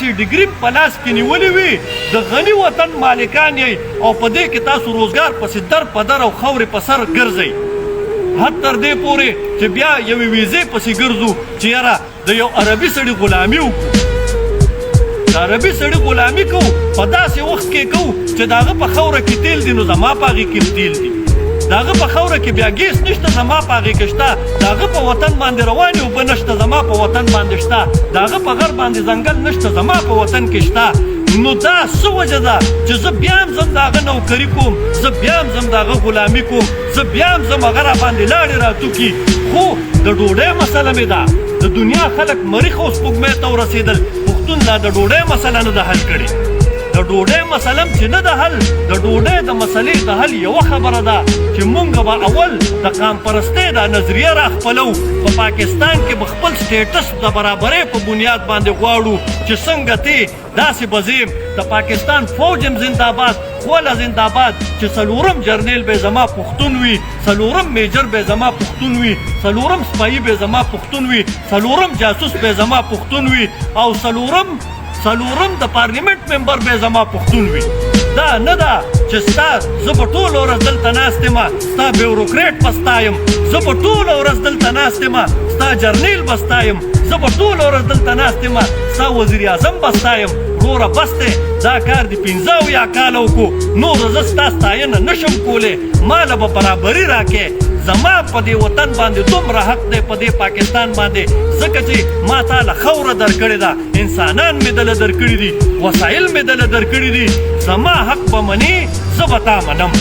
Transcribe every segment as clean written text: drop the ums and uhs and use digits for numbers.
چې ډیګري په لاس کې نیولې وي د غني وطن مالکان یې او په دې کې تاسو روزګار پسې در په در او خاورې په سر ګرځئ حد تر دې پورې چې بیا یوې ویزې پسې ګرځو چې یاره د یو عربي سړي غلامي وکړو د عربي سړي غلامي کوو په داسې وخت کې کوو چې د هغه په خاوره کې تیل دي نو زما په هغې کې تیل دي د هغه په خاوره کې بیا ګیس نشته زما په هغې کې شته د هغه په وطن باندې روانې اوبه نشته زما په وطن باندې شته د هغه په غر باندې ځنګل نشته زما په وطن کې شته نو دا څه وجه ده چې زه بیا هم ځم د هغه نوکري کوم زه بیا هم ځم د هغه غلامي کوم زه بیا هم ځم هغه راباندې لاړې راتوکي خو د ډوډۍ مسله مې ده د دنیا خلک مریخ او سپوږمۍ ته ورسېدل پښتون لا د ډوډۍ مسله نه ده حل کړې د ډوډۍ مسله چې نه ده حل د ډوډۍ د مسلې د حل یوه خبره ده چې مونږ به اول د قام پرستۍ دا نظریه راخپلو په پاکستان کې به خپل سټیټس د برابرۍ په بنیاد باندې غواړو چې څنګه تی داسې به زیم د پاکستان فوج هم زنده‌باد خوله زنده‌باد چې څلورم جرنیل به زما پښتون وي څلورم میجر به زما پښتون وي څلورم سپایي به زما پښتون وي څلورم جاسوس به زما پښتون وي او څلورم د پارلیمنت ممبر به زما پښتون وي دا نه ده چې ستا زه به ټوله ورځ دلته ناست یم ستا بیوروکریټ به ستا یم زه به ټوله ورځ دلته ناست یم ستا جرنیل به ستا یم زه به ټوله ورځ دلته ناست یم ستا وزیر اعظم به ستا یم وروره بس دی دا کار دې 15 کاله وکړو نور زه ستا ستاینه نشم کولی ماله به برابري راکې زما په دې وطن باندې دومره حق دی په دې پاکستان باندې ځکه چې ما تاله خاوره درکړې ده انسانان مې دله درکړي دي وسایل مې دله درکړي دي زما حق به منې زه به تا منم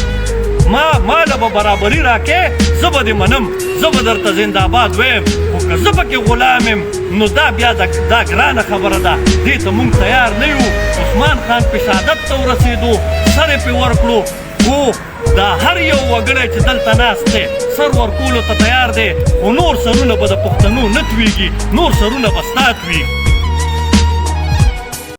ماله به برابري راکې زه به دې منم زه به درته زنده‌باد ویم خو که زه پکې غلام یم نو دا بیا دا ګرانه خبره ده دې ته مونږ تیار نه یو عثمان خان په شهادت ته ورسېدو سر یې پرې ورکړو خو دا هر یو وګړی چې دلته ناست دی سر ورکولو ته تیار دی خو نور سرونه به د پښتنو نه تویږي نور سرونه به ستا تویږي